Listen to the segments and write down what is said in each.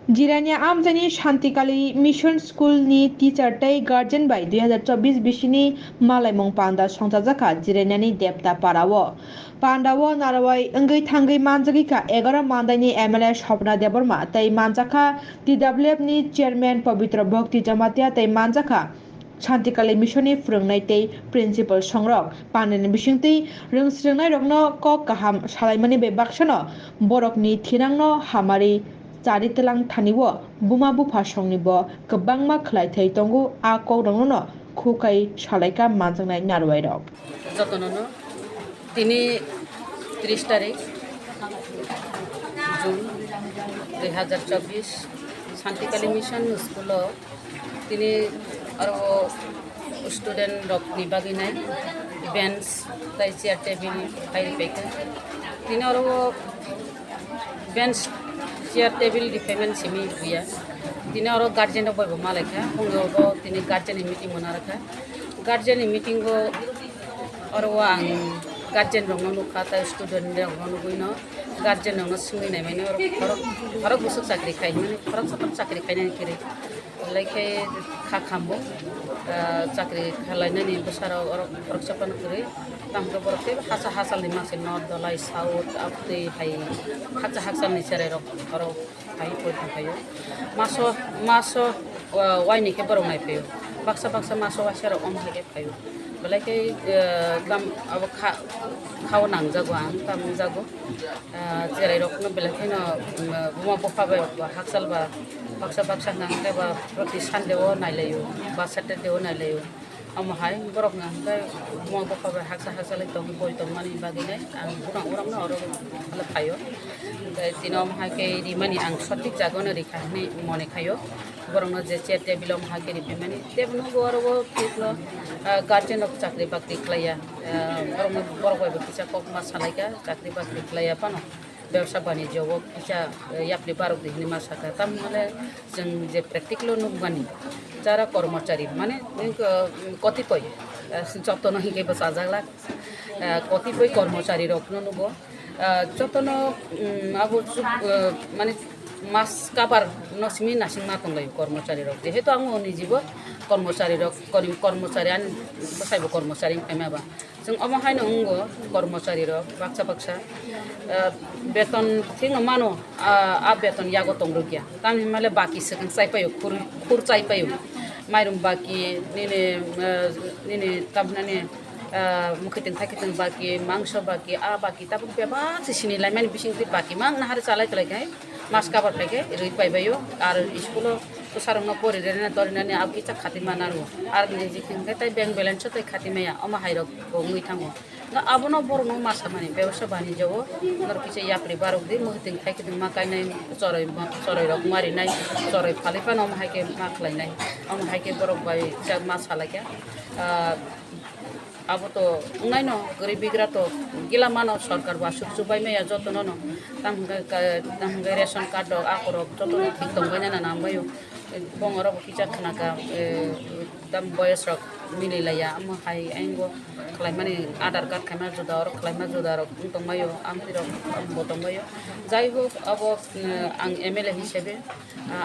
Jirania आमजानि शान्तिकाली mission school नि teacher तै guardian bye 2024 बिसिनि मालायमं पान्दा संजाजाखा जिरायनानै देबता पारावो पान्दावो नारावाय अंगै थांगै मानजागिका 11 मान्दायनि एमएलए स्वप्ना देबर्मा तै मानजाखा टीडब्ल्यूएफ नि चेयरमैन पवित्र भक्ति जमातिया तै मानजाखा शान्तिकाली मिशननि फोरोंनाय तै प्रिन्सिपल संरक पाननि बिसिंतै रोंस्रोंनाय रगनो कक गाहाम सालायमानि बे बाक्सनो बरकनि थिनांनो हामारि चारितलां थानिबो बुमा बुफा संनिबो गोबांमा खलायथै तंगु आ कौरंनो खुखाय सालायका मानजांनाय नारवाय रक যতনनो তিনি 30 তারিখ জুন 2024 শান্তিকালী মিশন স্কুল তিনি আরো স্টুডেন্ট রক নিবাগিনাই বেঞ্চ তাই চেয়ার টেবিল ফাইল পেকে তিনি আরো বেঞ্চ চেয়ার টেবিল ডিফেমেন্ট সিমি বুয়া তিনি আরো গার্জেন বয়ব মালাইখা হংগো তিনি গার্জেন মিটিং মনা রাখা গার্জেন মিটিং গো আরো আং গার্জেন রং নুখা তা স্টুডেন্ট রং নুগুইনো গার্জেন রং সিংনি নাই মানে ফরক বুসুক চাকরি খাই মানে ফরক সতম চাকরি খাইনানি কিরে লাইখাই খাখামবো চাকরি খালাইনানি বসারাव ফরক চাপান করে তামকে বরকে হাসা হাসালনি মাসে নর্থ দলাই সাউথ আপতে হাই হাসা হাসালনি সেরে রক আরো হাই পয় থাকাयो maso waini ke borong nai peyo baksa maso wasara om hage payo belai gam abo khaw nang jago ang tam jago jerai rokno belai no buma bofa ba haksal ba baksa nang ke ba proti sandeo nailayo ba saturday nailayo amahai borok nang ke buma bofa ba haksa lai tong boi tong mani bagine ang urang no oro ala payo tino amahai ke rimani ang sotik jago no rikhani mone khayo borong je chair table amahai ke rimani tebno goro kitlo guardian of চাকরি বাকরি খালাইয়া বড় বড় কিসা cock মাস সালাইকা চাকরি বাকরি খালাইয়া পানো ব্যবসা বাণিজ্য কিসা ইয়াপলি বারক দিহনি মাসাকা তামলে जों যে প্র্যাকটিক্যাল নুবানি যারা কর্মচারী মানে কতিপয় যতন হিকে বসাজাগলা কতিপয় কর্মচারী রকনো নুব যতন আবো মানে মাস কাবার নসমি নাসিং মা তংলাই কর্মচারী রক যেহেতু আঙো নিজিব কর্মচারী রক কর্মচারী আন বসাইব কর্মচারী ফাইমাবা जों अमाहायनो अंगो কর্মচারী রক বাক্সা বেতন ঠিক মানো আ বেতন ইয়াগো তংরো গিয়া তাম হিমালে বাকি সেকেন চাইপায়ো খুর চাইপায়ো মাইরুম বাকি নিনে তাবনানে মুখিতেं थाकितें बाकी मांस बाकी आ बाकी ताबो बेबा सिनि लाइमान बिसिंति बाकी मां नाहार चालाय तलायखाय मास काबार थाइखे रई पाइबायो आरो स्कुल तो सारंनो परिरेना तरिनाने आव किचा खातिमा नारु आरो निजिखिंखाय ताय बेंक बेलेन्स ताय खातिमाया अमा हाइरक गंगै थांगो ना आबोनो बरनो मासा माने व्यवसाय बानिज्यओ नर किसे याप्रि बारक दि मुहितें थाइखेतें मा गायनाय चरय रक मारिनाय चरय फालिफान अमा हाइके मा खलायनाय अमा हाइके बरक बाय जा मा सालायखा अब तो उनाइनो गरिब बिग्रा तो गिला मानो सरकार बा सुबाय मेया जतन न तामगे रेशन कार्ड आकर जतन ठीक दंगायना ना नामबायो बंगर किचा खनाका दाम बयस रक मिलाया आम हाय आंगो खलायमानि आधार कार्ड खायमा जुदा और खलायमा जुदा रक दंबायो आमति रक बतंबायो जाय हो अब आं एमएलए हिसाबै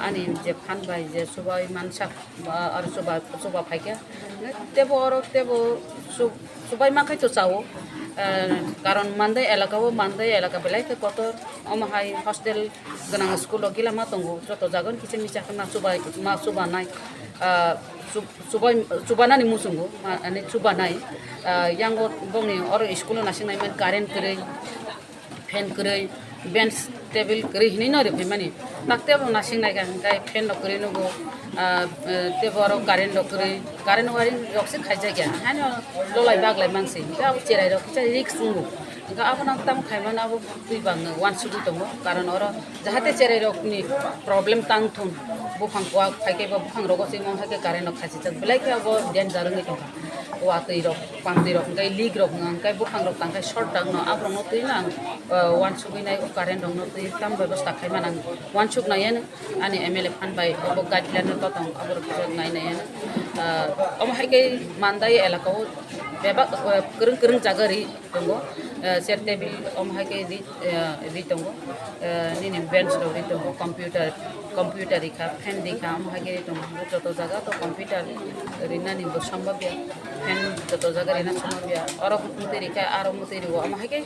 आनि जे फानबाय जे सुबाय मानसा और सुबा फाइके तेबो सुबाय माखाय तो चावो कारण मानदाय एलाका बेलायखै कत अमाहाय हस्टेल गोनां स्कुलाव गिला मा दंगो जत जागोन किसे मिचाखै मा सुबानाय सुबानानि मुसुंगो माने सुबानाय यांगो बंनि और स्कुलाव नासिंनाय मान कारेन्ट करै फेन करै बेन्च टेबल करै हिनै नरे फैमानि नाक्तेबो नासिंनाय गाय फेन नकरै नगो तेबरो कारेन्ट वारिं रक्से खायजा गया हानो ललाय बागलाय मानसि दा चेराय रक रिक्स नगो का आपन ताम खायमान अब दुइबाङ वान सुदु दङ कारण अर जाहाथे चेराय रकनि प्रब्लेम तांथुन बुफां को फाइके बुफां रगसि म हाके कारेन्ट खासि तक बेलायके अब डेन्जर नगै दङ वातै रक पांदै रक गाय लीग रक गाय बुफां रक तांखाय शर्ट दांग आब्रं नतैना वान सुगैनाय कारेन्ट दङ नतै ताम व्यवस्था खायमान आं वान सुग नायन आनि एमएलए फानबाय अब गाइडलाइन ततं अबर किजक नायनायन अब हाके मानदाय एलाकाव बेबा करं जागारि दङ chair table om hake di tongo nini bench ro di tongo computer computer रिखा फेन रिखा आमहागे दं जत जागा तो कम्पिउटार रिना निबो सम्भव्य फेन जत जागा रिना सम्भव्य और मुते रिखा आरो मुते रिवो आमहागे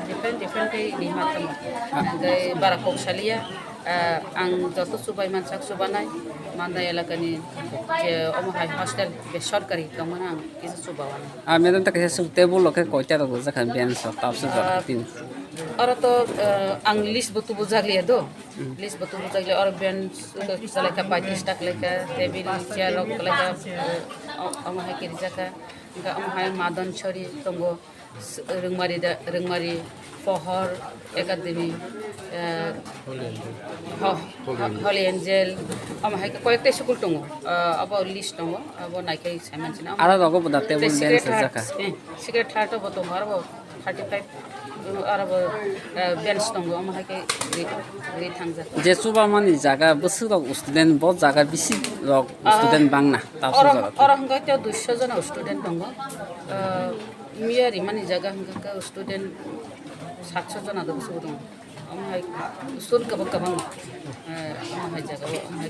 डिफरेंट के निमातम गय बारा कोकसालिया आं जत सुबाय मानसाक सुबानाय मानदा एलाकानि जे अमहाय हस्टेल बे सरकारि दंमोन आं किसु सुबावान मैडम तक से टेबल लोके कोइटा दो जखा बेंच तापसे तीन और तो आं लिस्ट बतु बुझागलिया दो लिस्ट बतु बुझागलिया और बेंच चलाका 35 टाक लेका टेबिल चेयर लेका अमहाय के जाका अमहाय मादन छरी तंगो रोंमारी पहर एकाडेमी हली एंजेल अमहाय कयेकटा स्कुल दङ अब लिस्ट दङ अब नायखाय सायमानसिना आरो रगो बदा टेबल बेंच जखा सिक्रेट हार्ट अब दङ आरो 35 आरो बेंच दङ अमहाय रि थांजा जे सुबा मानि जागा बोसोराव स्टुडेन्ट बहुत जागा बिसि स्टुडेन्ट बांना तापसे और हंगा 200 जना स्टुडेन्ट दङ मियारि मानि जागा हंगा स्टुडेन्ट 700 जना दङ अमहाय स्कुल गोबां अमहाय जागा अमहाय